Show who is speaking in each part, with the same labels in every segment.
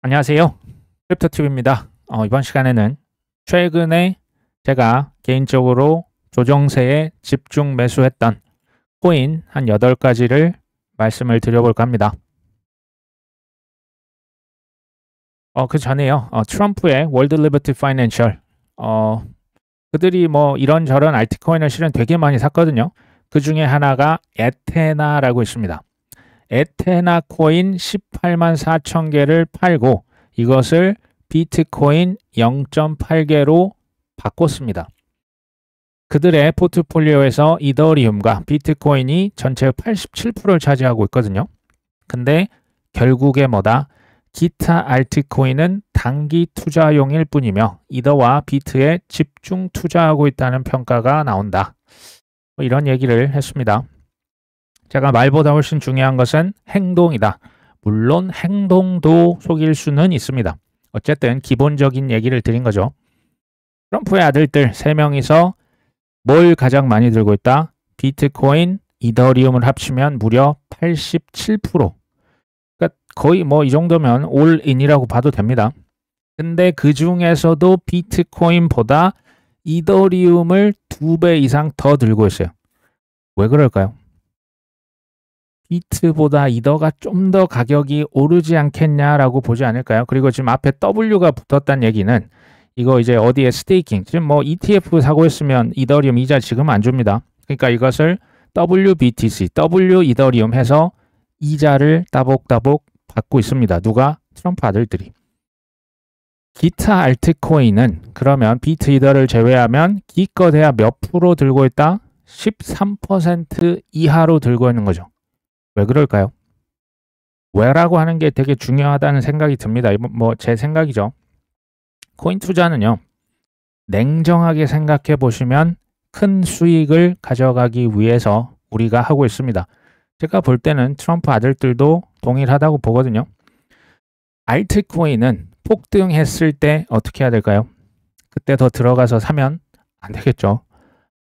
Speaker 1: 안녕하세요. 크립토튜브입니다. 이번 시간에는 최근에 제가 개인적으로 조정세에 집중 매수했던 코인 한 8가지를 말씀을 드려볼까 합니다. 그 전에요. 트럼프의 월드 리버티 파이낸셜 그들이 뭐 이런저런 알트코인을 실은 되게 많이 샀거든요. 그 중에 하나가 에테나라고 있습니다. 에테나 코인 18만 4천 개를 팔고 이것을 비트코인 0.8개로 바꿨습니다. 그들의 포트폴리오에서 이더리움과 비트코인이 전체 87%를 차지하고 있거든요. 근데 결국에 뭐다? 기타 알트코인은 단기 투자용일 뿐이며 이더와 비트에 집중 투자하고 있다는 평가가 나온다. 이런 얘기를 했습니다. 제가 말보다 훨씬 중요한 것은 행동이다. 물론 행동도 속일 수는 있습니다. 어쨌든 기본적인 얘기를 드린 거죠. 트럼프의 아들들 3명이서 뭘 가장 많이 들고 있다? 비트코인, 이더리움을 합치면 무려 87%. 그러니까 거의 뭐 이 정도면 올인이라고 봐도 됩니다. 근데 그 중에서도 비트코인보다 이더리움을 2배 이상 더 들고 있어요. 왜 그럴까요? 비트보다 이더가 좀 더 가격이 오르지 않겠냐라고 보지 않을까요? 그리고 지금 앞에 W가 붙었다는 얘기는 이거 이제 어디에 스테이킹, 지금 뭐 ETF 사고 있으면 이더리움 이자 지금 안 줍니다. 그러니까 이것을 WBTC, W 이더리움 해서 이자를 따복따복 받고 있습니다. 누가? 트럼프 아들들이. 기타 알트코인은 그러면 비트 이더를 제외하면 기껏해야 몇 프로 들고 있다? 13% 이하로 들고 있는 거죠. 왜 그럴까요? 왜라고 하는 게 되게 중요하다는 생각이 듭니다. 뭐 제 생각이죠. 코인 투자는요. 냉정하게 생각해 보시면 큰 수익을 가져가기 위해서 우리가 하고 있습니다. 제가 볼 때는 트럼프 아들들도 동일하다고 보거든요. 알트코인은 폭등했을 때 어떻게 해야 될까요? 그때 더 들어가서 사면 안 되겠죠.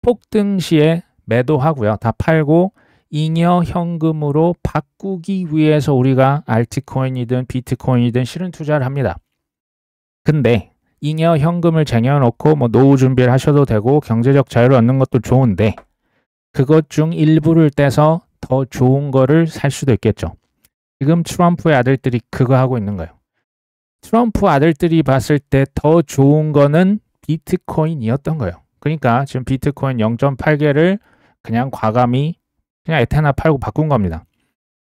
Speaker 1: 폭등 시에 매도하고요. 다 팔고 잉여 현금으로 바꾸기 위해서 우리가 알트코인이든 비트코인이든 실은 투자를 합니다. 근데 잉여 현금을 쟁여놓고 뭐 노후 준비를 하셔도 되고 경제적 자유를 얻는 것도 좋은데 그것 중 일부를 떼서 더 좋은 거를 살 수도 있겠죠. 지금 트럼프의 아들들이 그거 하고 있는 거예요. 트럼프 아들들이 봤을 때 더 좋은 거는 비트코인이었던 거예요. 그러니까 지금 비트코인 0.8개를 그냥 과감히 그냥 에테나 팔고 바꾼 겁니다.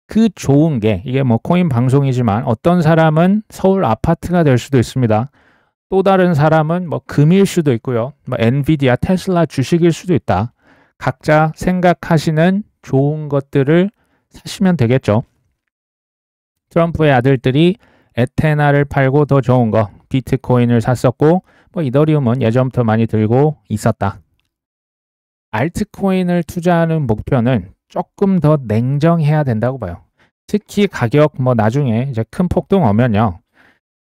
Speaker 1: 그 좋은 게 이게 뭐 코인 방송이지만 어떤 사람은 서울 아파트가 될 수도 있습니다. 또 다른 사람은 뭐 금일 수도 있고요. 뭐 엔비디아, 테슬라 주식일 수도 있다. 각자 생각하시는 좋은 것들을 사시면 되겠죠. 트럼프의 아들들이 에테나를 팔고 더 좋은 거 비트코인을 샀었고 뭐 이더리움은 예전부터 많이 들고 있었다. 알트코인을 투자하는 목표는 조금 더 냉정해야 된다고 봐요. 특히 가격 뭐 나중에 이제 큰 폭등 오면요.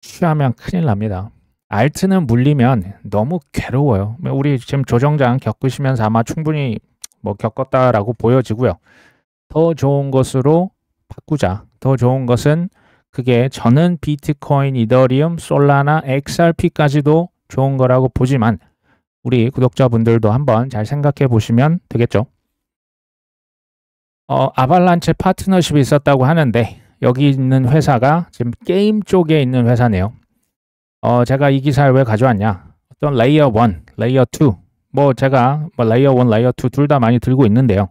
Speaker 1: 취하면 큰일 납니다. 알트는 물리면 너무 괴로워요. 우리 지금 조정장 겪으시면서 아마 충분히 뭐 겪었다라고 보여지고요. 더 좋은 것으로 바꾸자. 더 좋은 것은 그게 저는 비트코인, 이더리움, 솔라나, XRP까지도 좋은 거라고 보지만 우리 구독자분들도 한번 잘 생각해 보시면 되겠죠. 아발란체 파트너십이 있었다고 하는데 여기 있는 회사가 지금 게임 쪽에 있는 회사네요. 제가 이 기사를 왜 가져왔냐? 어떤 레이어 1, 레이어 2, 뭐 제가 뭐 레이어 1, 레이어 2 둘 다 많이 들고 있는데요.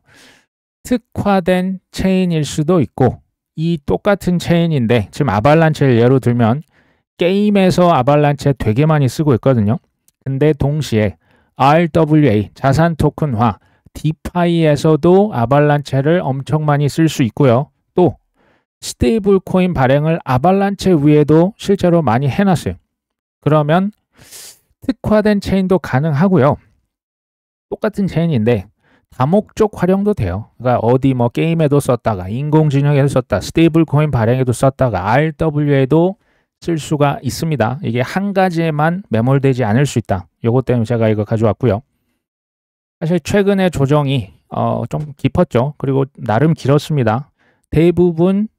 Speaker 1: 특화된 체인일 수도 있고 이 똑같은 체인인데 지금 아발란체를 예로 들면 게임에서 아발란체 되게 많이 쓰고 있거든요. 근데 동시에 RWA, 자산 토큰화, 디파이에서도 아발란체를 엄청 많이 쓸 수 있고요. 또 스테이블 코인 발행을 아발란체 위에도 실제로 많이 해놨어요. 그러면 특화된 체인도 가능하고요. 똑같은 체인인데 다목적 활용도 돼요. 그러니까 어디 뭐 게임에도 썼다가 인공지능에도 썼다, 스테이블 코인 발행에도 썼다가 RWA도 쓸 수가 있습니다. 이게 한 가지에만 매몰되지 않을 수 있다. 요것 때문에 제가 이거 가져왔고요. 사실 최근에 조정이 좀 깊었죠. 그리고 나름 길었습니다. 대부분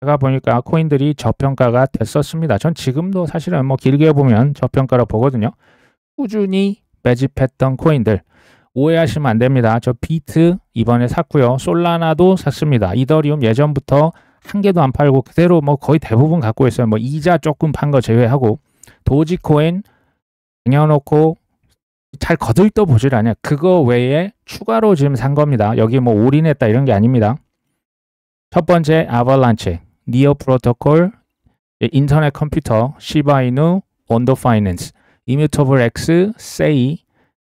Speaker 1: 제가 보니까 코인들이 저평가가 됐었습니다. 전 지금도 사실은 뭐 길게 보면 저평가로 보거든요. 꾸준히 매집했던 코인들 오해하시면 안 됩니다. 저 비트 이번에 샀고요. 솔라나도 샀습니다. 이더리움 예전부터 한 개도 안 팔고 그대로 뭐 거의 대부분 갖고 있어요. 뭐 이자 조금 판 거 제외하고 도지코인 쟁여놓고 잘 거들떠 보질 않아요. 그거 외에 추가로 지금 산 겁니다. 여기 뭐 올인했다 이런 게 아닙니다. 첫 번째 아발란체, 니어 프로토콜, 인터넷 컴퓨터, 시바이누, 원더 파이낸스, 이뮤터블 X, 세이,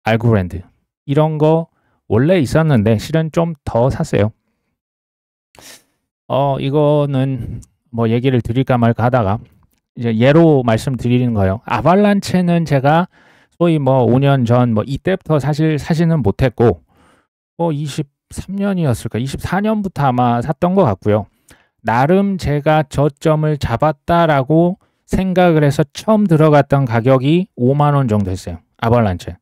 Speaker 1: 알고랜드 이런 거 원래 있었는데 실은 좀 더 샀어요. 이거는 뭐 얘기를 드릴까 말까 하다가 이제 예로 말씀드리는 거예요. 아발란체는 제가 소위 뭐 5년 전 뭐 이때부터 사실 사지는 못했고 뭐 23년이었을까 24년부터 아마 샀던 것 같고요. 나름 제가 저점을 잡았다라고 생각을 해서 처음 들어갔던 가격이 5만 원 정도 했어요. 아발란체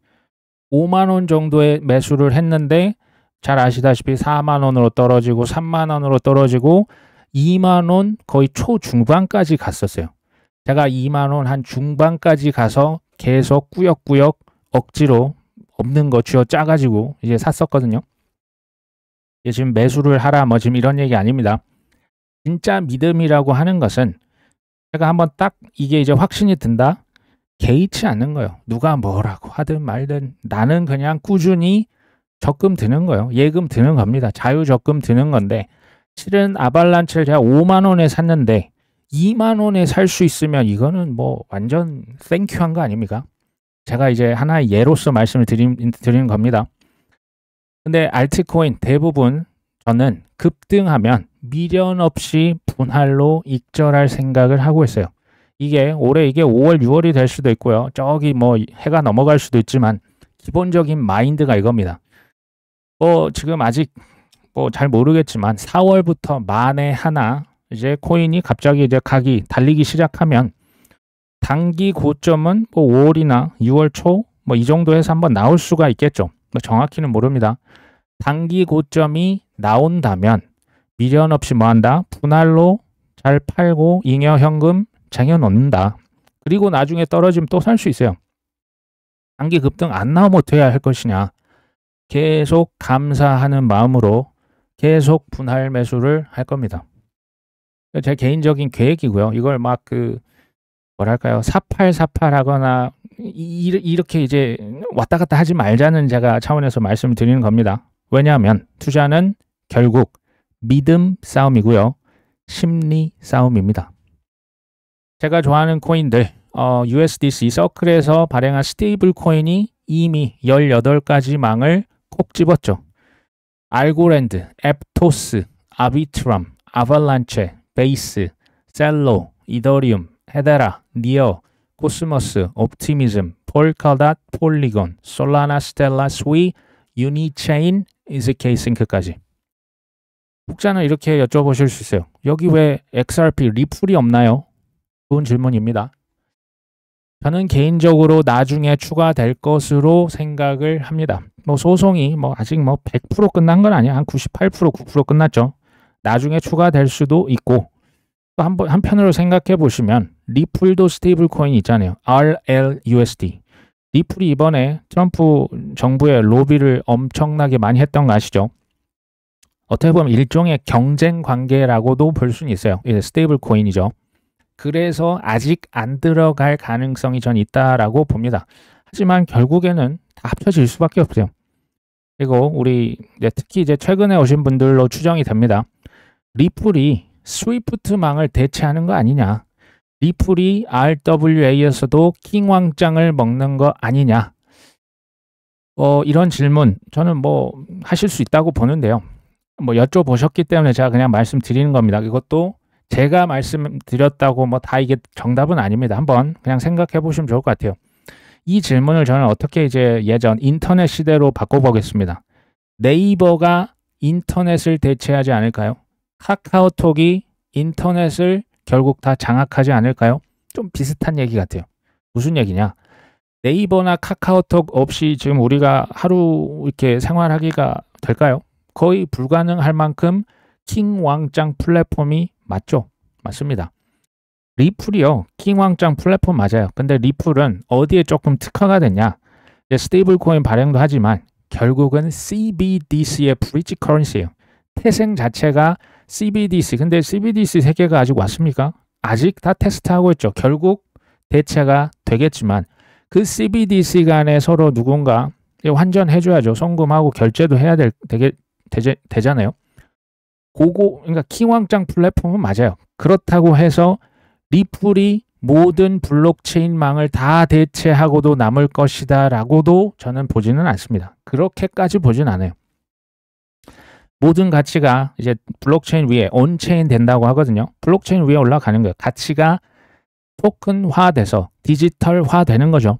Speaker 1: 5만 원 정도의 매수를 했는데 잘 아시다시피 4만 원으로 떨어지고 3만 원으로 떨어지고 2만 원 거의 초중반까지 갔었어요. 제가 2만 원 한 중반까지 가서 계속 꾸역꾸역 억지로 없는 거 쥐어 짜가지고 이제 샀었거든요. 지금 매수를 하라 뭐 지금 이런 얘기 아닙니다. 진짜 믿음이라고 하는 것은 제가 한번 딱 이게 이제 확신이 든다. 개의치 않는 거예요. 누가 뭐라고 하든 말든 나는 그냥 꾸준히 적금 드는 거예요. 예금 드는 겁니다. 자유적금 드는 건데 실은 아발란체를 제가 5만 원에 샀는데 2만 원에 살 수 있으면 이거는 뭐 완전 땡큐한 거 아닙니까? 제가 이제 하나의 예로서 말씀을 드리는 겁니다. 근데 알트코인 대부분 저는 급등하면 미련 없이 분할로 익절할 생각을 하고 있어요. 이게 올해 이게 5월, 6월이 될 수도 있고요. 저기 뭐 해가 넘어갈 수도 있지만 기본적인 마인드가 이겁니다. 지금 아직 뭐 잘 모르겠지만 4월부터 만에 하나 이제 코인이 갑자기 이제 달리기 시작하면 단기 고점은 뭐 5월이나 6월 초 뭐 이 정도에서 한번 나올 수가 있겠죠. 뭐 정확히는 모릅니다. 단기 고점이 나온다면 미련 없이 뭐 한다? 분할로 잘 팔고 잉여 현금 쟁여 놓는다. 그리고 나중에 떨어지면 또 살 수 있어요. 단기 급등 안 나오면 어떻게 할 것이냐. 계속 감사하는 마음으로 계속 분할 매수를 할 겁니다. 제 개인적인 계획이고요. 이걸 막 뭐랄까요. 사팔사팔 하거나 이렇게 이제 왔다 갔다 하지 말자는 제가 차원에서 말씀을 드리는 겁니다. 왜냐하면 투자는 결국 믿음 싸움이고요. 심리 싸움입니다. 제가 좋아하는 코인들 USDC 서클에서 발행한 스테이블 코인이 이미 18가지 망을 콕 집었죠. 알고랜드, 앱토스, 아비트럼, 아발란체, 베이스, 셀로, 이더리움, 헤데라, 니어, 코스모스, 옵티미즘, 폴카닷, 폴리곤, 솔라나, 스텔라, 스위, 유니체인, 이즈케이싱크까지. 혹자는 이렇게 여쭤보실 수 있어요. 여기 왜 XRP, 리플이 없나요? 좋은 질문입니다. 저는 개인적으로 나중에 추가될 것으로 생각을 합니다. 뭐 소송이 뭐 아직 뭐 100% 끝난 건 아니야. 한 98%, 9% 끝났죠. 나중에 추가될 수도 있고 또 한편으로 생각해 보시면 리플도 스테이블 코인이 있잖아요. RLUSD. 리플이 이번에 트럼프 정부의 로비를 엄청나게 많이 했던 거 아시죠? 어떻게 보면 일종의 경쟁 관계라고도 볼 수는 있어요. 이게 스테이블 코인이죠. 그래서 아직 안 들어갈 가능성이 전 있다라고 봅니다. 하지만 결국에는 다 합쳐질 수밖에 없어요. 그리고 우리 특히 이제 최근에 오신 분들로 추정이 됩니다. 리플이 스위프트망을 대체하는 거 아니냐. 리플이 RWA에서도 킹왕짱을 먹는 거 아니냐. 이런 질문 저는 뭐 하실 수 있다고 보는데요. 뭐 여쭤보셨기 때문에 제가 그냥 말씀드리는 겁니다. 이것도 제가 말씀드렸다고 뭐 다 이게 정답은 아닙니다. 한번 그냥 생각해 보시면 좋을 것 같아요. 이 질문을 저는 어떻게 이제 예전 인터넷 시대로 바꿔보겠습니다. 네이버가 인터넷을 대체하지 않을까요? 카카오톡이 인터넷을 결국 다 장악하지 않을까요? 좀 비슷한 얘기 같아요. 무슨 얘기냐? 네이버나 카카오톡 없이 지금 우리가 하루 이렇게 생활하기가 될까요? 거의 불가능할 만큼 킹왕짱 플랫폼이 맞죠? 맞습니다. 리플이요. 킹왕짱 플랫폼 맞아요. 근데 리플은 어디에 조금 특화가 됐냐? 스테이블 코인 발행도 하지만 결국은 CBDC의 브릿지 커런시예요. 태생 자체가 CBDC. 근데 CBDC 세계가 아직 왔습니까? 아직 다 테스트하고 있죠. 결국 대체가 되겠지만 그 CBDC 간에 서로 누군가 환전해줘야죠. 송금하고 결제도 해야 되잖아요. 그러니까 킹왕짱 플랫폼은 맞아요. 그렇다고 해서 리플이 모든 블록체인망을 다 대체하고도 남을 것이다 라고도 저는 보지는 않습니다. 그렇게까지 보진 않아요. 모든 가치가 이제 블록체인 위에 온체인 된다고 하거든요. 블록체인 위에 올라가는 거예요. 가치가 토큰화돼서 디지털화 되는 거죠.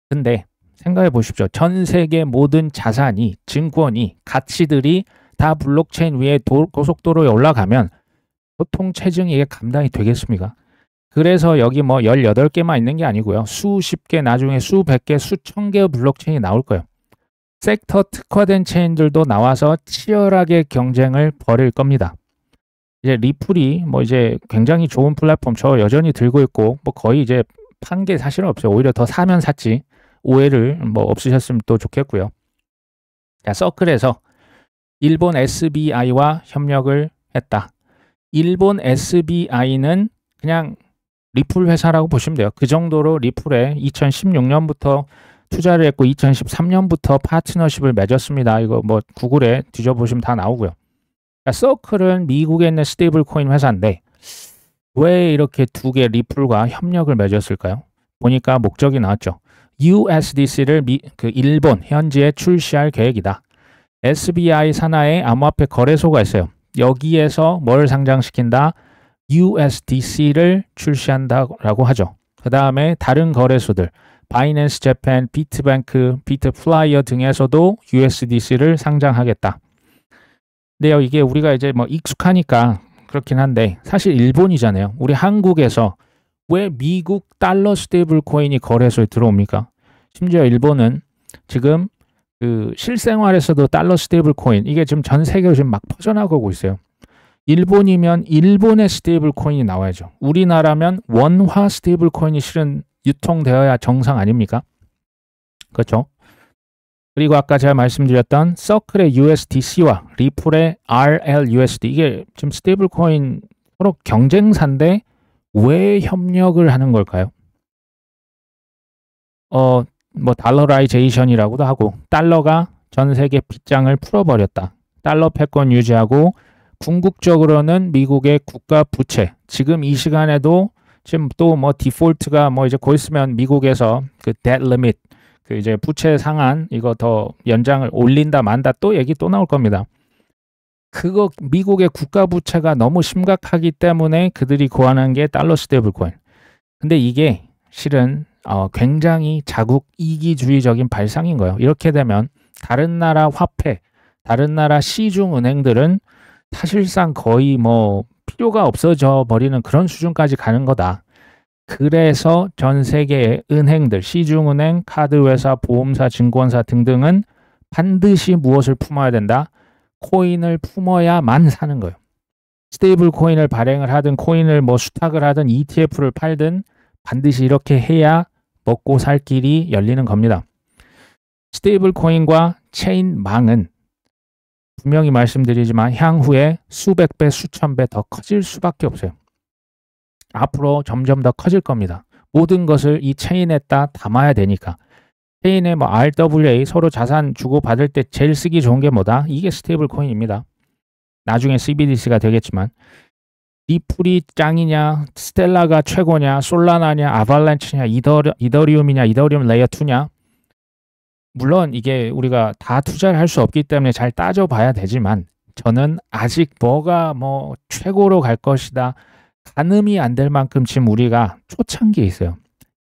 Speaker 1: 근데 생각해 보십시오. 전 세계 모든 자산이, 증권이, 가치들이 다 블록체인 위에 고속도로에 올라가면 보통 체증이 이게 감당이 되겠습니까? 그래서 여기 뭐 18개만 있는 게 아니고요. 수십 개, 나중에 수백 개, 수천 개의 블록체인이 나올 거예요. 섹터 특화된 체인들도 나와서 치열하게 경쟁을 벌일 겁니다. 이제 리플이 뭐 이제 굉장히 좋은 플랫폼 저 여전히 들고 있고 뭐 거의 이제 판 게 사실은 없어요. 오히려 더 사면 샀지. 오해를 뭐 없으셨으면 또 좋겠고요. 자, 서클에서 일본 SBI와 협력을 했다. 일본 SBI는 그냥 리플 회사라고 보시면 돼요. 그 정도로 리플에 2016년부터 투자를 했고 2013년부터 파트너십을 맺었습니다. 이거 뭐 구글에 뒤져보시면 다 나오고요. 그러니까 서클은 미국에 있는 스테이블 코인 회사인데 왜 이렇게 두 개 리플과 협력을 맺었을까요? 보니까 목적이 나왔죠. USDC를 일본 현지에 출시할 계획이다. SBI 산하에 암호화폐 거래소가 있어요. 여기에서 뭘 상장시킨다? USDC를 출시한다라고 하죠. 그 다음에 다른 거래소들 바이낸스 재팬, 비트뱅크, 비트플라이어 등에서도 USDC를 상장하겠다. 근데요, 이게 우리가 이제 뭐 익숙하니까 그렇긴 한데 사실 일본이잖아요. 우리 한국에서 왜 미국 달러 스테이블 코인이 거래소에 들어옵니까? 심지어 일본은 지금 그 실생활에서도 달러 스테이블 코인 이게 지금 전 세계로 지금 막 퍼져나가고 있어요. 일본이면 일본의 스테이블 코인이 나와야죠. 우리나라면 원화 스테이블 코인이 실은 유통되어야 정상 아닙니까? 그렇죠? 그리고 아까 제가 말씀드렸던 서클의 USDC와 리플의 RLUSD 이게 지금 스테이블 코인 서로 경쟁사인데 왜 협력을 하는 걸까요? 뭐 달러라이제이션이라고도 하고 달러가 전 세계 빗장을 풀어버렸다. 달러 패권 유지하고 궁극적으로는 미국의 국가 부채 지금 이 시간에도 지금 또 뭐 디폴트가 뭐 이제 곧 있으면 미국에서 그 debt limit 그 이제 부채 상한 이거 더 연장을 올린다 만다 또 얘기 또 나올 겁니다. 그거 미국의 국가 부채가 너무 심각하기 때문에 그들이 고안한 게 달러 스테이블 코인. 근데 이게 실은 굉장히 자국 이기주의적인 발상인 거예요. 이렇게 되면 다른 나라 화폐, 다른 나라 시중 은행들은 사실상 거의 뭐 필요가 없어져 버리는 그런 수준까지 가는 거다. 그래서 전 세계의 은행들, 시중은행, 카드회사, 보험사, 증권사 등등은 반드시 무엇을 품어야 된다? 코인을 품어야만 사는 거예요. 스테이블 코인을 발행을 하든 코인을 뭐 수탁을 하든 ETF를 팔든 반드시 이렇게 해야 먹고 살 길이 열리는 겁니다. 스테이블 코인과 체인망은 분명히 말씀드리지만 향후에 수백 배, 수천 배 더 커질 수밖에 없어요. 앞으로 점점 더 커질 겁니다. 모든 것을 이 체인에다 담아야 되니까. 체인에 뭐 RWA 서로 자산 주고 받을 때 제일 쓰기 좋은 게 뭐다? 이게 스테이블 코인입니다. 나중에 CBDC가 되겠지만 리플이 짱이냐, 스텔라가 최고냐, 솔라나냐, 아발란치냐, 이더리움이냐, 이더리움 레이어 2냐. 물론 이게 우리가 다 투자를 할 수 없기 때문에 잘 따져봐야 되지만 저는 아직 뭐가 뭐 최고로 갈 것이다. 가늠이 안 될 만큼 지금 우리가 초창기에 있어요.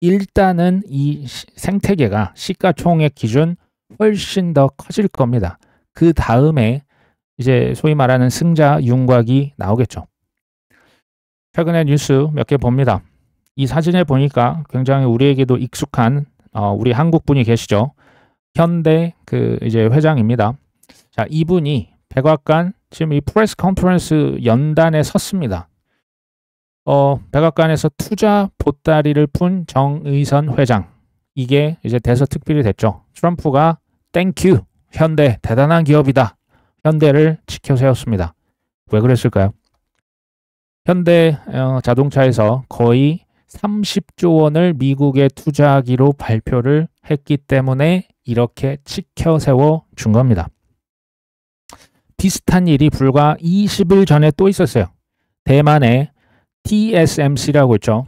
Speaker 1: 일단은 이 생태계가 시가총액 기준 훨씬 더 커질 겁니다. 그 다음에 이제 소위 말하는 승자 윤곽이 나오겠죠. 최근에 뉴스 몇 개 봅니다. 이 사진에 보니까 굉장히 우리에게도 익숙한 우리 한국 분이 계시죠. 현대 그 이제 회장입니다. 자, 이분이 백악관 지금 이 프레스 컨퍼런스 연단에 섰습니다. 백악관에서 투자 보따리를 푼 정의선 회장. 이게 이제 대서특필이 됐죠. 트럼프가 땡큐 현대 대단한 기업이다. 현대를 지켜 세웠습니다. 왜 그랬을까요? 현대 자동차에서 거의 30조 원을 미국에 투자하기로 발표를 했기 때문에 이렇게 지켜 세워 준 겁니다. 비슷한 일이 불과 20일 전에 또 있었어요. 대만의 TSMC라고 있죠.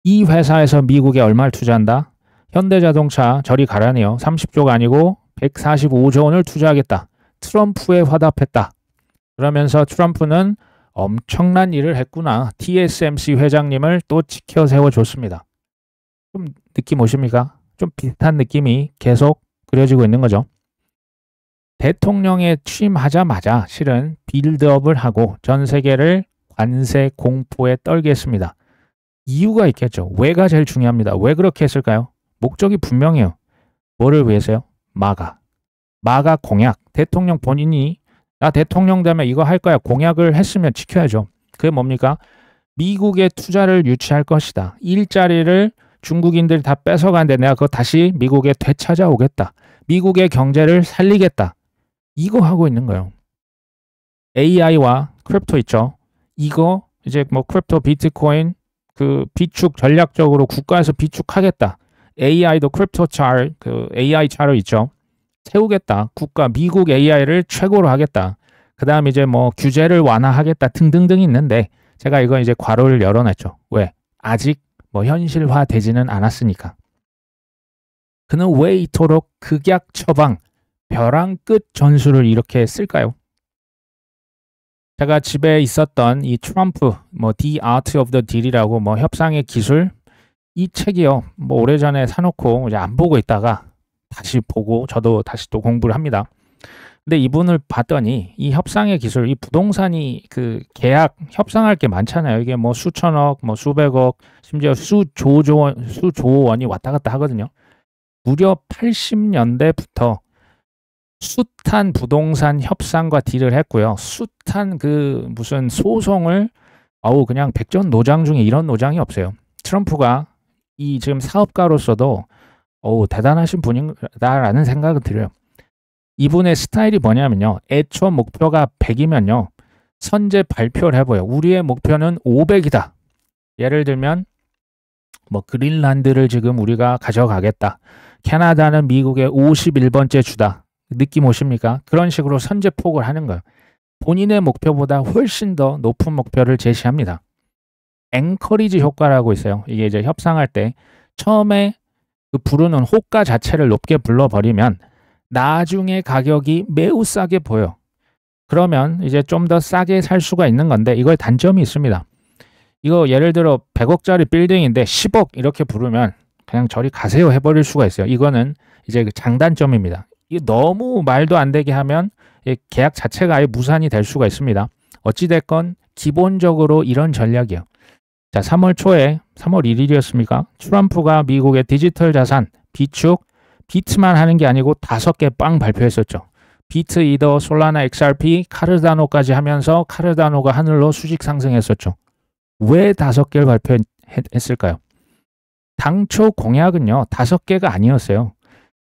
Speaker 1: 이 회사에서 미국에 얼마를 투자한다? 현대자동차 저리 가라네요. 30조가 아니고 145조 원을 투자하겠다. 트럼프에 화답했다. 그러면서 트럼프는 엄청난 일을 했구나. TSMC 회장님을 또 지켜 세워줬습니다. 좀 느낌 오십니까? 좀 비슷한 느낌이 계속 그려지고 있는 거죠. 대통령에 취임하자마자 실은 빌드업을 하고 전 세계를 관세 공포에 떨게 했습니다. 이유가 있겠죠. 왜가 제일 중요합니다. 왜 그렇게 했을까요? 목적이 분명해요. 뭐를 위해서요? 마가 공약. 대통령 본인이 나 대통령 되면 이거 할 거야. 공약을 했으면 지켜야죠. 그게 뭡니까? 미국의 투자를 유치할 것이다. 일자리를 중국인들이 다 뺏어가는데 내가 그거 다시 미국에 되찾아오겠다. 미국의 경제를 살리겠다. 이거 하고 있는 거예요. AI와 크립토 있죠. 이거 이제 뭐 크립토, 비트코인 그 비축 전략적으로 국가에서 비축하겠다. AI도 크립토 차트, 그 AI 차트 있죠. 세우겠다. 국가 미국 AI를 최고로 하겠다. 그 다음 이제 뭐 규제를 완화하겠다 등등등 있는데 제가 이거 이제 괄호를 열어놨죠. 왜? 아직 뭐 현실화되지는 않았으니까. 그는 왜 이토록 극약 처방, 벼랑 끝 전술을 이렇게 쓸까요? 제가 집에 있었던 이 트럼프, 뭐 The Art of the Deal이라고 뭐 협상의 기술 이 책이요. 뭐 오래전에 사놓고 이제 안 보고 있다가 다시 보고 저도 다시 또 공부를 합니다. 근데 이분을 봤더니 이 협상의 기술, 이 부동산이 그 계약 협상할 게 많잖아요. 이게 뭐 수천억, 뭐 수백억, 심지어 수조 원이 왔다 갔다 하거든요. 무려 80년대부터 숱한 부동산 협상과 딜을 했고요. 숱한 그 무슨 소송을 그냥 백전노장 중에 이런 노장이 없어요. 트럼프가 이 지금 사업가로서도 대단하신 분이다라는 생각을 들어요. 이분의 스타일이 뭐냐면요. 애초 목표가 100이면요. 선제 발표를 해봐요. 우리의 목표는 500이다. 예를 들면 뭐 그린란드를 지금 우리가 가져가겠다. 캐나다는 미국의 51번째 주다. 느낌 오십니까? 그런 식으로 선제폭을 하는 거예요. 본인의 목표보다 훨씬 더 높은 목표를 제시합니다. 앵커리지 효과라고 있어요. 이게 이제 협상할 때 처음에 그 부르는 호가 자체를 높게 불러버리면 나중에 가격이 매우 싸게 보여. 그러면 이제 좀 더 싸게 살 수가 있는 건데 이걸 단점이 있습니다. 이거 예를 들어 100억짜리 빌딩인데 10억 이렇게 부르면 그냥 저리 가세요 해버릴 수가 있어요. 이거는 이제 그 장단점입니다. 이게 너무 말도 안 되게 하면 계약 자체가 아예 무산이 될 수가 있습니다. 어찌됐건 기본적으로 이런 전략이에요. 자, 3월 초에 3월 1일이었습니까? 트럼프가 미국의 디지털 자산 비축 비트만 하는 게 아니고 5개 빵 발표했었죠. 비트, 이더, 솔라나, XRP, 카르다노까지 하면서 카르다노가 하늘로 수직 상승했었죠. 왜 5개를 발표했을까요? 당초 공약은요. 5개가 아니었어요.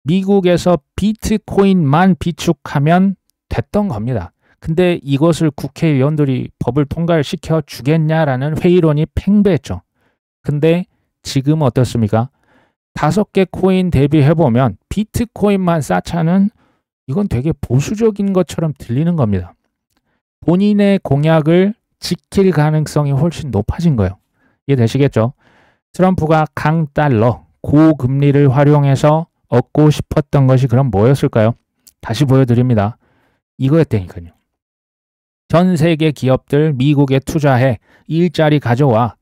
Speaker 1: 미국에서 비트코인만 비축하면 됐던 겁니다. 근데 이것을 국회의원들이 법을 통과시켜 주겠냐라는 회의론이 팽배했죠. 근데 지금 어떻습니까? 5개 코인 대비해보면 비트코인만 쌓자는 이건 되게 보수적인 것처럼 들리는 겁니다. 본인의 공약을 지킬 가능성이 훨씬 높아진 거예요. 이해되시겠죠? 트럼프가 강달러, 고금리를 활용해서 얻고 싶었던 것이 그럼 뭐였을까요? 다시 보여드립니다. 이거였다니까요. 전 세계 기업들 미국에 투자해 일자리 가져와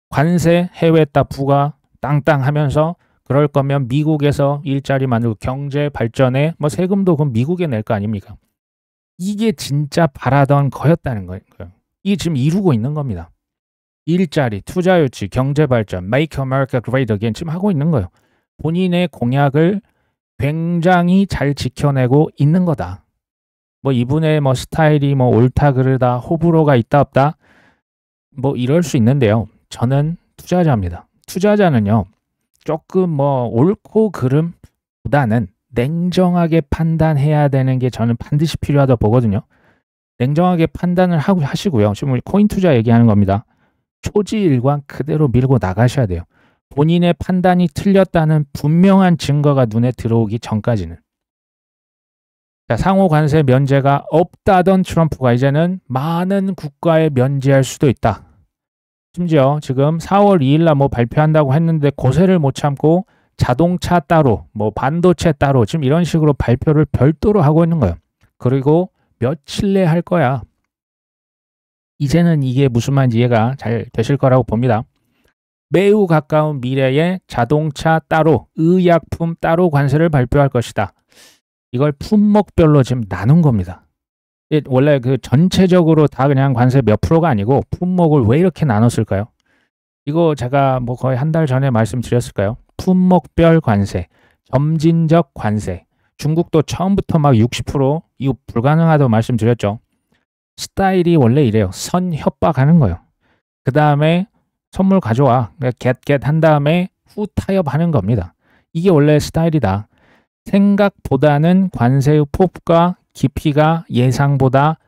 Speaker 1: 관세 해외에다 부과 땅땅 하면서 그럴 거면 미국에서 일자리 만들고 경제 발전에 뭐 세금도 그럼 미국에 낼 거 아닙니까? 이게 진짜 바라던 거였다는 거예요. 이게 지금 이루고 있는 겁니다. 일자리, 투자 유치, 경제 발전, Make America Great Again 지금 하고 있는 거예요. 본인의 공약을 굉장히 잘 지켜내고 있는 거다. 뭐 이분의 뭐 스타일이 뭐 옳다 그르다 호불호가 있다 없다 뭐 이럴 수 있는데요. 저는 투자자입니다. 투자자는요. 조금 뭐 옳고 그름보다는 냉정하게 판단해야 되는 게 저는 반드시 필요하다고 보거든요. 냉정하게 판단을 하시고요. 지금 우리 코인 투자 얘기하는 겁니다. 초지일관 그대로 밀고 나가셔야 돼요. 본인의 판단이 틀렸다는 분명한 증거가 눈에 들어오기 전까지는. 자, 상호 관세 면제가 없다던 트럼프가 이제는 많은 국가에 면제할 수도 있다. 심지어 지금 4월 2일 날 뭐 발표한다고 했는데 고세를 못 참고 자동차 따로, 뭐 반도체 따로 지금 이런 식으로 발표를 별도로 하고 있는 거예요. 그리고 며칠 내 할 거야. 이제는 이게 무슨 말인지 이해가 잘 되실 거라고 봅니다. 매우 가까운 미래에 자동차 따로, 의약품 따로 관세를 발표할 것이다. 이걸 품목별로 지금 나눈 겁니다. 원래 그 전체적으로 다 그냥 관세 몇 프로가 아니고 품목을 왜 이렇게 나눴을까요? 이거 제가 뭐 거의 한 달 전에 말씀드렸을까요? 품목별 관세, 점진적 관세. 중국도 처음부터 막 60% 이거 불가능하다고 말씀드렸죠. 스타일이 원래 이래요. 선 협박하는 거예요. 그 다음에 선물 가져와. 겟 한 다음에 후 타협하는 겁니다. 이게 원래 스타일이다. 생각보다는 관세의 폭과 깊이가 예상보다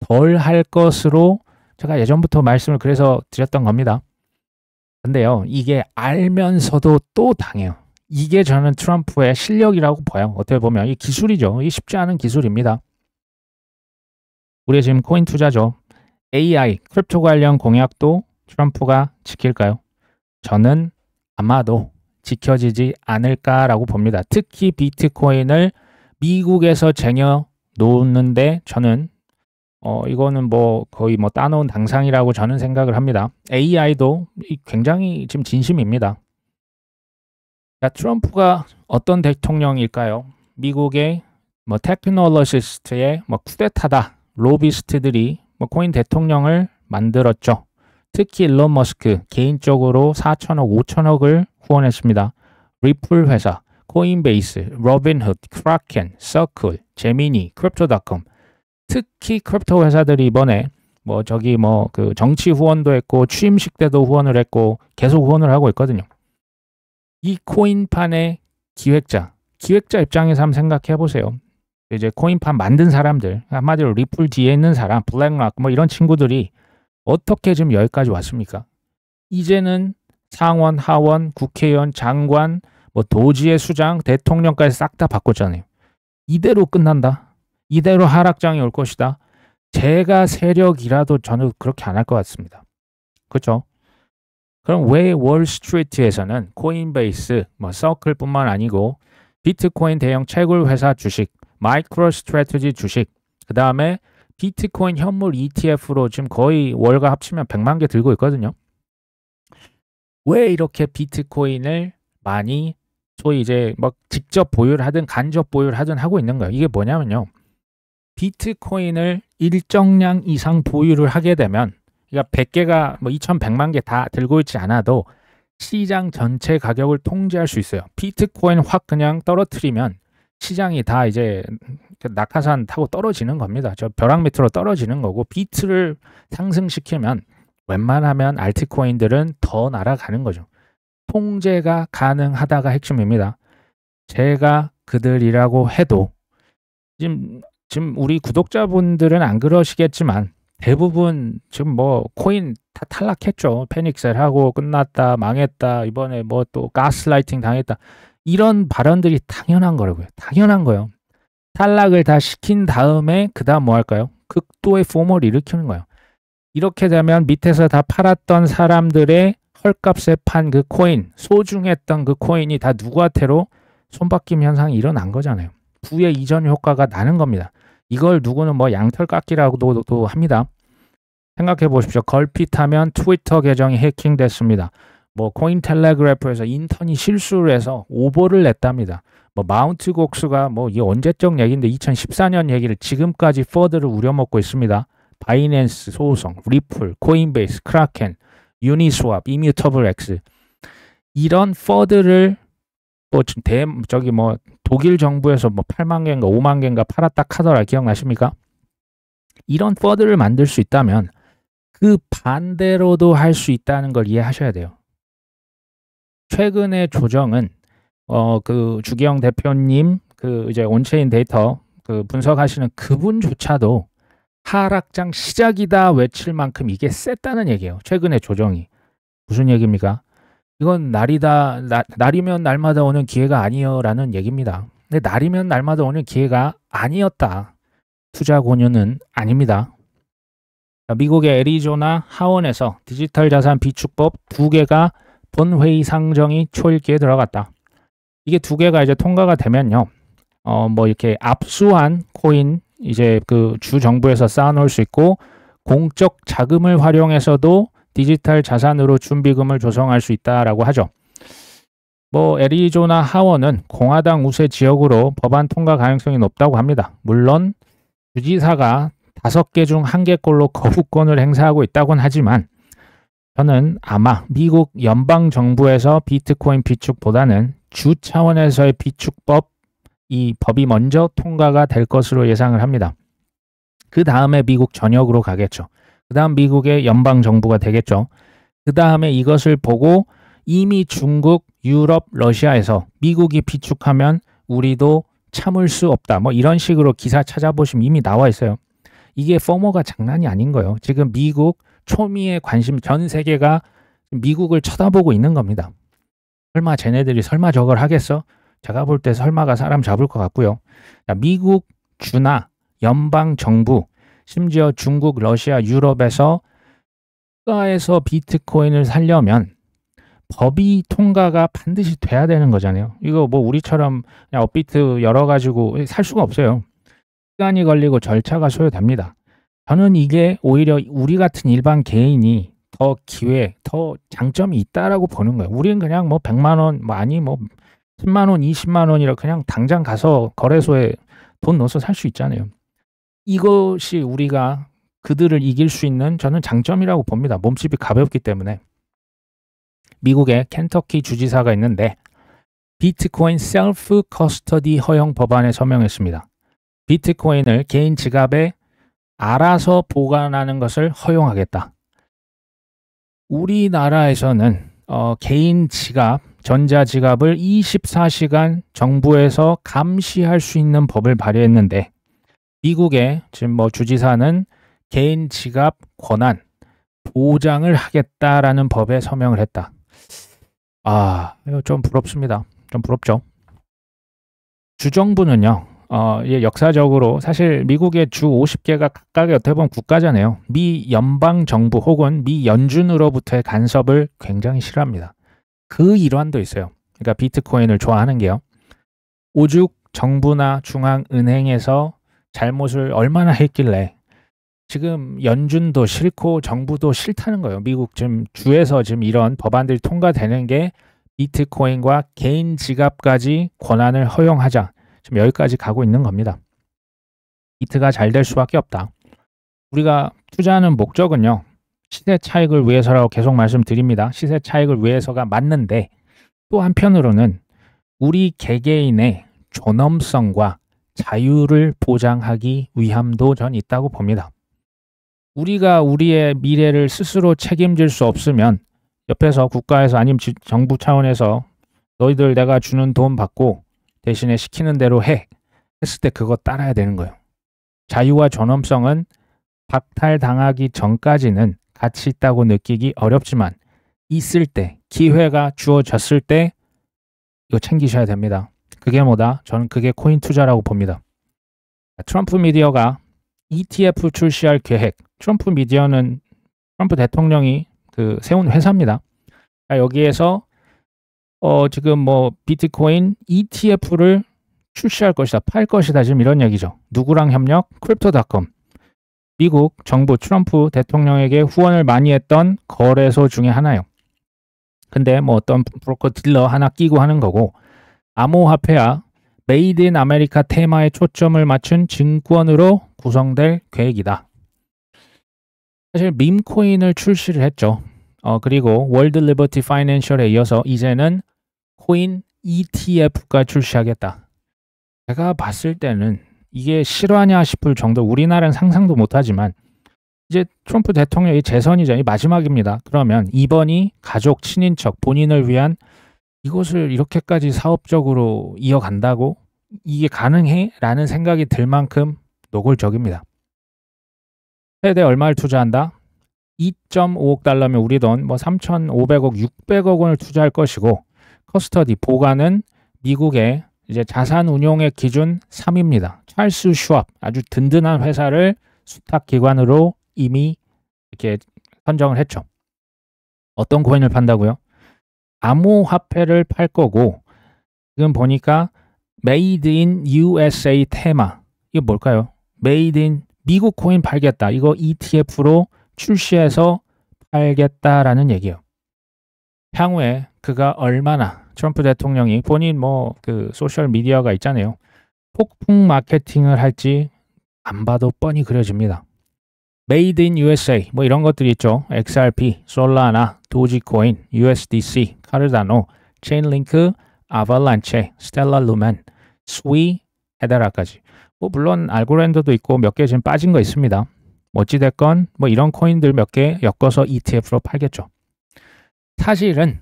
Speaker 1: 덜 할 것으로 제가 예전부터 말씀을 그래서 드렸던 겁니다. 근데요, 이게 알면서도 또 당해요. 이게 저는 트럼프의 실력이라고 봐요. 어떻게 보면 이 기술이죠. 이 쉽지 않은 기술입니다. 우리 지금 코인 투자죠. AI, 크립토 관련 공약도 트럼프가 지킬까요? 저는 아마도 지켜지지 않을까라고 봅니다. 특히 비트코인을 미국에서 쟁여 놓는데 저는 이거는 뭐 거의 뭐 따놓은 당상이라고 저는 생각을 합니다. AI도 굉장히 지금 진심입니다. 자, 트럼프가 어떤 대통령일까요? 미국의 뭐 테크놀로지스트의 뭐 쿠데타다 로비스트들이 뭐 코인 대통령을 만들었죠. 특히 일론 머스크 개인적으로 4천억, 5천억을 후원했습니다. 리플 회사, 코인베이스, 로빈훗, 크라켄, 서클, 제미니, 크립토닷컴. 특히 크립토 회사들이 이번에 뭐 저기 뭐 그 정치 후원도 했고 취임식 때도 후원을 했고 계속 후원을 하고 있거든요. 이 코인판의 기획자 입장에서 한번 생각해 보세요. 이제 코인판 만든 사람들, 한마디로 리플 뒤에 있는 사람, 블랙락 뭐 이런 친구들이 어떻게 지금 여기까지 왔습니까? 이제는 상원, 하원, 국회의원, 장관, 뭐 도지의 수장, 대통령까지 싹 다 바꿨잖아요. 이대로 끝난다. 이대로 하락장이 올 것이다. 제가 세력이라도 저는 그렇게 안 할 것 같습니다. 그렇죠? 그럼 왜 월스트리트에서는 코인베이스, 뭐 서클뿐만 아니고 비트코인 대형 채굴 회사 주식, 마이크로 스트래티지 주식, 그 다음에 비트코인 현물 ETF로 지금 거의 월가 합치면 100만 개 들고 있거든요. 왜 이렇게 비트코인을 많이 소위 이제 뭐 직접 보유를 하든 간접 보유를 하든 하고 있는 거예요. 이게 뭐냐면요. 비트코인을 일정량 이상 보유를 하게 되면 그러니까 100개가 뭐 2100만 개 다 들고 있지 않아도 시장 전체 가격을 통제할 수 있어요. 비트코인 확 그냥 떨어뜨리면 시장이 다 이제 낙하산 타고 떨어지는 겁니다. 저 벼락 밑으로 떨어지는 거고 비트를 상승시키면 웬만하면 알트코인들은 더 날아가는 거죠. 통제가 가능하다가 핵심입니다. 제가 그들이라고 해도 지금 우리 구독자분들은 안 그러시겠지만 대부분 지금 뭐 코인 다 탈락했죠. 패닉셀하고 끝났다, 망했다, 이번에 뭐 또 가스라이팅 당했다. 이런 발언들이 당연한 거라고요. 당연한 거예요. 탈락을 다 시킨 다음에 그 다음 뭐 할까요? 극도의 포멀을 일으키는 거예요. 이렇게 되면 밑에서 다 팔았던 사람들의 헐값에 판 그 코인, 소중했던 그 코인이 다 누구한테로 손바뀜 현상이 일어난 거잖아요. 부의 이전 효과가 나는 겁니다. 이걸 누구는 뭐 양털 깎기라고도 합니다. 생각해 보십시오. 걸핏하면 트위터 계정이 해킹됐습니다. 뭐 코인텔레그래프에서 인턴이 실수를 해서 오보를 냈답니다. 뭐 마운트 곡수가 뭐 이게 언제적 얘기인데 2014년 얘기를 지금까지 퍼드를 우려먹고 있습니다. 바이낸스 소송, 리플, 코인베이스, 크라켄, 유니스왑, 이뮤터블 X 이런 퍼드를 뭐 저기 뭐 독일 정부에서 뭐 8만 개인가 5만 개인가 팔았다 카더라 기억나십니까? 이런 퍼드를 만들 수 있다면 그 반대로도 할 수 있다는 걸 이해하셔야 돼요. 최근의 조정은 그 주기영 대표님 그 이제 온체인 데이터 그 분석하시는 그분조차도 하락장 시작이다 외칠 만큼 이게 셌다는 얘기예요. 최근의 조정이. 무슨 얘기입니까? 이건 날이면 날마다 오는 기회가 아니요라는 얘기입니다. 근데 날이면 날마다 오는 기회가 아니었다. 투자 권유는 아닙니다. 미국의 애리조나 하원에서 디지털 자산 비축법 2개가 본회의 상정이 초읽기에 들어갔다. 이게 2개가 이제 통과가 되면요. 뭐 이렇게 압수한 코인 이제 그 주 정부에서 쌓아놓을 수 있고 공적 자금을 활용해서도 디지털 자산으로 준비금을 조성할 수 있다라고 하죠. 뭐 애리조나 하원은 공화당 우세 지역으로 법안 통과 가능성이 높다고 합니다. 물론 주지사가 5개 중 1개꼴로 거부권을 행사하고 있다곤 하지만 저는 아마 미국 연방정부에서 비트코인 비축보다는 주 차원에서의 비축법 이 법이 먼저 통과가 될 것으로 예상을 합니다. 그 다음에 미국 전역으로 가겠죠. 그 다음 미국의 연방정부가 되겠죠. 그 다음에 이것을 보고 이미 중국, 유럽, 러시아에서 미국이 비축하면 우리도 참을 수 없다. 뭐 이런 식으로 기사 찾아보시면 이미 나와 있어요. 이게 포머가 장난이 아닌 거예요. 지금 미국 초미의 관심 전 세계가 미국을 쳐다보고 있는 겁니다. 설마 쟤네들이 설마 저걸 하겠어? 제가 볼 때 설마가 사람 잡을 것 같고요. 미국 주나 연방 정부 심지어 중국, 러시아, 유럽에서 국가에서 비트코인을 살려면 법이 통과가 반드시 돼야 되는 거잖아요. 이거 뭐 우리처럼 그냥 업비트 열어가지고 살 수가 없어요. 시간이 걸리고 절차가 소요됩니다. 저는 이게 오히려 우리 같은 일반 개인이 더 기회, 더 장점이 있다라고 보는 거예요. 우리는 그냥 뭐 100만 원, 뭐 아니 뭐 10만 원, 20만 원이라 그냥 당장 가서 거래소에 돈 넣어서 살 수 있잖아요. 이것이 우리가 그들을 이길 수 있는 저는 장점이라고 봅니다. 몸집이 가볍기 때문에. 미국의 켄터키 주지사가 있는데 비트코인 셀프 커스터디 허용 법안에 서명했습니다. 비트코인을 개인 지갑에 알아서 보관하는 것을 허용하겠다. 우리나라에서는 개인 지갑, 전자지갑을 24시간 정부에서 감시할 수 있는 법을 발의했는데 미국의 지금 뭐 주지사는 개인 지갑 권한 보장을 하겠다라는 법에 서명을 했다. 아, 이거 좀 부럽습니다. 좀 부럽죠. 주정부는요. 역사적으로 사실 미국의 주 50개가 각각의 어떻게 보면 국가잖아요. 미 연방정부 혹은 미 연준으로부터의 간섭을 굉장히 싫어합니다. 그 일환도 있어요. 그러니까 비트코인을 좋아하는 게요. 오죽 정부나 중앙은행에서 잘못을 얼마나 했길래 지금 연준도 싫고 정부도 싫다는 거예요. 미국 지금 주에서 지금 이런 법안들이 통과되는 게 비트코인과 개인 지갑까지 권한을 허용하자. 지금 여기까지 가고 있는 겁니다. 비트가 잘 될 수밖에 없다. 우리가 투자하는 목적은요. 시세 차익을 위해서라고 계속 말씀드립니다. 시세 차익을 위해서가 맞는데 또 한편으로는 우리 개개인의 존엄성과 자유를 보장하기 위함도 전 있다고 봅니다. 우리가 우리의 미래를 스스로 책임질 수 없으면 옆에서 국가에서 아니면 정부 차원에서 너희들 내가 주는 돈 받고 대신에 시키는 대로 해 했을 때 그거 따라야 되는 거예요. 자유와 존엄성은 박탈당하기 전까지는 가치 있다고 느끼기 어렵지만 있을 때 기회가 주어졌을 때 이거 챙기셔야 됩니다. 그게 뭐다? 저는 그게 코인 투자라고 봅니다. 트럼프 미디어가 ETF 출시할 계획. 트럼프 미디어는 트럼프 대통령이 세운 회사입니다. 여기에서 지금 뭐 비트코인 ETF를 출시할 것이다, 팔 것이다 지금 이런 얘기죠. 누구랑 협력? 크립토닷컴. 미국 정부 트럼프 대통령에게 후원을 많이 했던 거래소 중에 하나요. 근데 뭐 어떤 브로커 딜러 하나 끼고 하는 거고 암호화폐와 메이드 인 아메리카 테마에 초점을 맞춘 증권으로 구성될 계획이다. 사실 밈코인을 출시를 했죠. 그리고 월드 리버티 파이낸셜에 이어서 이제는 코인 ETF가 출시하겠다. 제가 봤을 때는 이게 실화냐 싶을 정도 우리나라는 상상도 못하지만 이제 트럼프 대통령이 재선이죠. 이 마지막입니다. 그러면 이번이 가족, 친인척, 본인을 위한 이것을 이렇게까지 사업적으로 이어간다고? 이게 가능해? 라는 생각이 들 만큼 노골적입니다. 최대 얼마를 투자한다? 2.5억 달러면 우리 돈 뭐 3,500억, 600억 원을 투자할 것이고 커스터디, 보관은 미국의 이제 자산 운용의 기준 3입니다. 찰스 슈왑, 아주 든든한 회사를 수탁기관으로 이미 이렇게 선정을 했죠. 어떤 코인을 판다고요? 암호화폐를 팔 거고 지금 보니까 Made in USA 테마. 이게 뭘까요? Made in 미국 코인 팔겠다. 이거 ETF로 출시해서 팔겠다라는 얘기예요. 향후에 그가 얼마나 트럼프 대통령이 본인 뭐 그 소셜 미디어가 있잖아요. 폭풍 마케팅을 할지 안 봐도 뻔히 그려집니다. Made in USA 뭐 이런 것들이 있죠. XRP, 솔라나, 도지코인, USDC, 카르다노, 체인링크, 아발란체, 스텔라 루멘, 스위, 헤데라까지. 뭐 물론 알고랜드도 있고 몇 개 지금 빠진 거 있습니다. 어찌됐건 뭐 이런 코인들 몇 개 엮어서 ETF로 팔겠죠. 사실은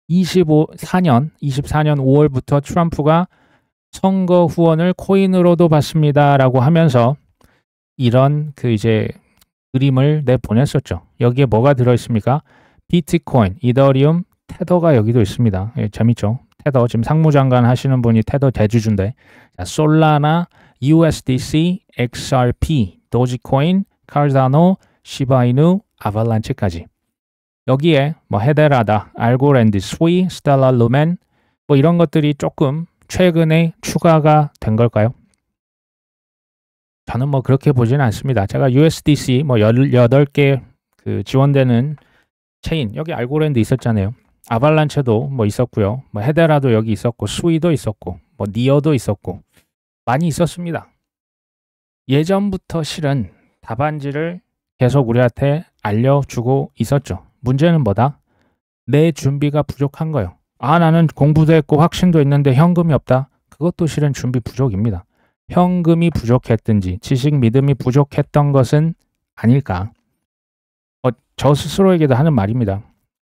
Speaker 1: 24년 5월부터 트럼프가 선거 후원을 코인으로도 받습니다라고 하면서 이런 그 이제 그림을 내보냈었죠. 여기에 뭐가 들어있습니까? 비트코인, 이더리움, 테더가 여기도 있습니다. 예, 재밌죠? 테더 지금 상무장관 하시는 분이 테더 대주주인데 자, 솔라나, USDC, XRP, 도지코인, 카르다노, 시바이누, 아발란체까지 여기에 뭐 헤데라다, 알고랜드, 스위, 스텔라 루멘 뭐 이런 것들이 조금 최근에 추가가 된 걸까요? 저는 뭐 그렇게 보지는 않습니다. 제가 USDC 뭐 18개 그 지원되는 체인 여기 알고랜드 있었잖아요. 아발란체도 뭐 있었고요. 뭐 헤데라도 여기 있었고 스위도 있었고 뭐 니어도 있었고 많이 있었습니다. 예전부터 실은 답안지를 계속 우리한테 알려주고 있었죠. 문제는 뭐다? 내 준비가 부족한 거예요. 아 나는 공부도 했고 확신도 있는데 현금이 없다. 그것도 실은 준비 부족입니다. 현금이 부족했든지 지식 믿음이 부족했던 것은 아닐까. 저 스스로에게도 하는 말입니다.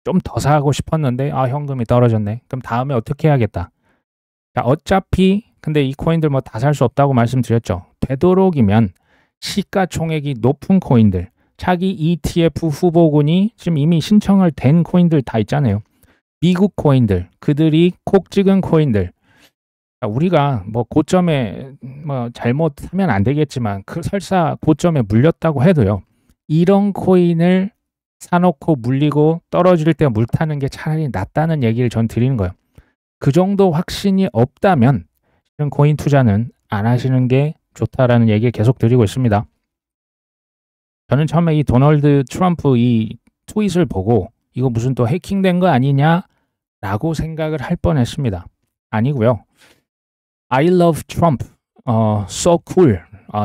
Speaker 1: 좀 더 사고 싶었는데 아 현금이 떨어졌네. 그럼 다음에 어떻게 해야겠다. 자, 어차피 근데 이 코인들 뭐 다 살 수 없다고 말씀드렸죠. 되도록이면 시가총액이 높은 코인들 차기 ETF 후보군이 지금 이미 신청을 된 코인들 다 있잖아요. 미국 코인들 그들이 콕 찍은 코인들 우리가 뭐 고점에 뭐 잘못 하면 안 되겠지만 그 설사 고점에 물렸다고 해도요. 이런 코인을 사놓고 물리고 떨어질 때 물타는 게 차라리 낫다는 얘기를 전 드리는 거예요. 그 정도 확신이 없다면 이런 코인 투자는 안 하시는 게 좋다라는 얘기를 계속 드리고 있습니다. 저는 처음에 이 도널드 트럼프 이 트윗을 보고 이거 무슨 또 해킹된 거 아니냐라고 생각을 할 뻔했습니다. 아니고요. I love Trump. So cool.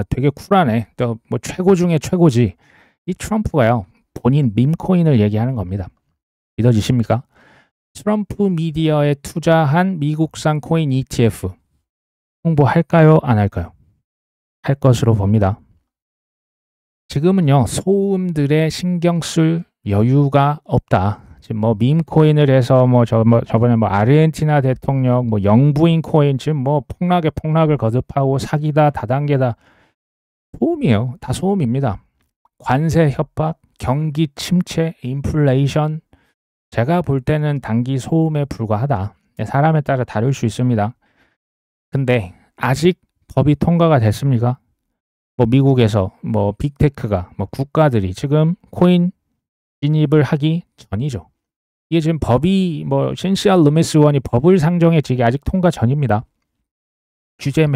Speaker 1: 되게 쿨하네. 또 뭐 최고 중에 최고지. 이 트럼프가요. 본인 밈코인을 얘기하는 겁니다. 믿어지십니까? 트럼프 미디어에 투자한 미국산 코인 ETF 홍보할까요? 안 할까요? 할 것으로 봅니다. 지금은요. 소음들에 신경 쓸 여유가 없다. 지금 뭐 밈코인을 해서 저번에 뭐 아르헨티나 대통령 뭐 영부인 코인 지금 뭐 폭락을 거듭하고 사기다 다단계다 소음이에요. 다 소음입니다. 관세 협박, 경기 침체, 인플레이션 제가 볼 때는 단기 소음에 불과하다. 사람에 따라 다를 수 있습니다. 근데 아직 법이 통과가 됐습니까? 뭐 미국에서 뭐 빅테크가 뭐 국가들이 지금 코인 진입을 하기 전이죠. 이게 지금 법이 뭐 신시아 루미스 의원이 법을 상정해지기 아직 통과 전입니다. 규제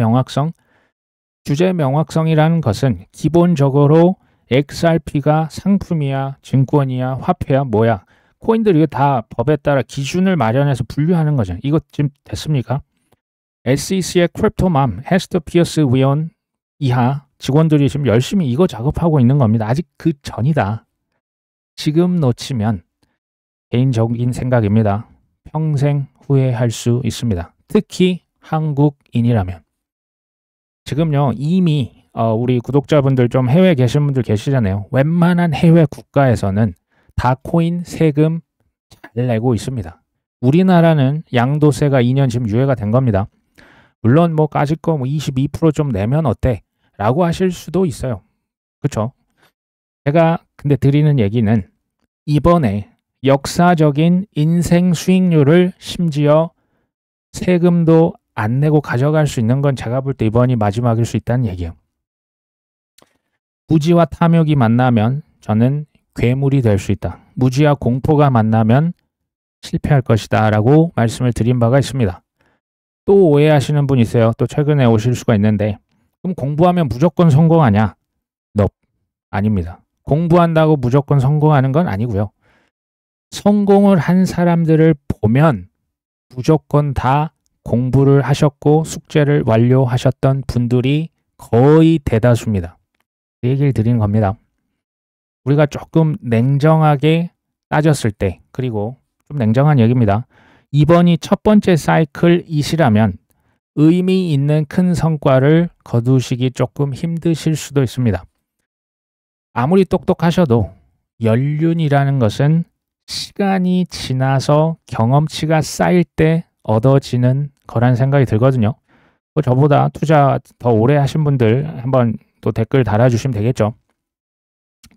Speaker 1: 명확성이라는 것은 기본적으로 XRP가 상품이야, 증권이야, 화폐야, 뭐야. 코인들 이거 다 법에 따라 기준을 마련해서 분류하는 거죠. 이거 지금 됐습니까? SEC의 크립토맘 헤스터 피어스 위원 이하 직원들이 지금 열심히 이거 작업하고 있는 겁니다. 아직 그 전이다. 지금 놓치면 개인적인 생각입니다. 평생 후회할 수 있습니다. 특히 한국인이라면. 지금요 이미 우리 구독자분들 좀 해외에 계신 분들 계시잖아요. 웬만한 해외 국가에서는 다 코인 세금 잘 내고 있습니다. 우리나라는 양도세가 2년 지금 유예가 된 겁니다. 물론 뭐 까짓 거 22%좀 내면 어때? 라고 하실 수도 있어요. 그쵸? 제가 근데 드리는 얘기는 이번에 역사적인 인생 수익률을 심지어 세금도 안 내고 가져갈 수 있는 건 제가 볼 때 이번이 마지막일 수 있다는 얘기예요. 무지와 탐욕이 만나면 저는 괴물이 될 수 있다. 무지와 공포가 만나면 실패할 것이다 라고 말씀을 드린 바가 있습니다. 또 오해하시는 분 있어요. 또 최근에 오실 수가 있는데 그럼 공부하면 무조건 성공하냐? Nope. 아닙니다. 공부한다고 무조건 성공하는 건 아니고요. 성공을 한 사람들을 보면 무조건 다 공부를 하셨고 숙제를 완료하셨던 분들이 거의 대다수입니다. 그 얘기를 드리는 겁니다. 우리가 조금 냉정하게 따졌을 때, 그리고 좀 냉정한 얘기입니다. 이번이 첫 번째 사이클이시라면 의미 있는 큰 성과를 거두시기 조금 힘드실 수도 있습니다. 아무리 똑똑하셔도 연륜이라는 것은 시간이 지나서 경험치가 쌓일 때 얻어지는 거란 생각이 들거든요. 저보다 투자 더 오래 하신 분들 한번 또 댓글 달아주시면 되겠죠.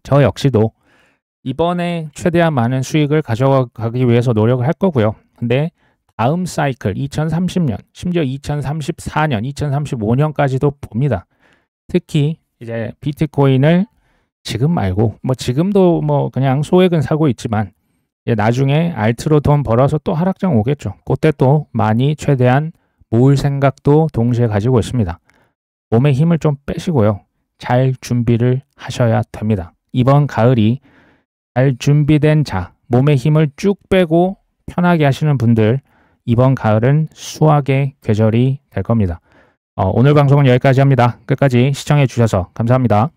Speaker 1: 저 역시도 이번에 최대한 많은 수익을 가져가기 위해서 노력을 할 거고요. 근데 다음 사이클 2030년, 심지어 2034년, 2035년까지도 봅니다. 특히 이제 비트코인을 지금 말고 지금도 그냥 소액은 사고 있지만 나중에 알트로 돈 벌어서 또 하락장 오겠죠. 그때 또 많이 최대한 모을 생각도 동시에 가지고 있습니다. 몸에 힘을 좀 빼시고요. 잘 준비를 하셔야 됩니다. 이번 가을이 잘 준비된 자, 몸에 힘을 쭉 빼고 편하게 하시는 분들, 이번 가을은 수학의 계절이 될 겁니다. 오늘 방송은 여기까지 합니다. 끝까지 시청해 주셔서 감사합니다.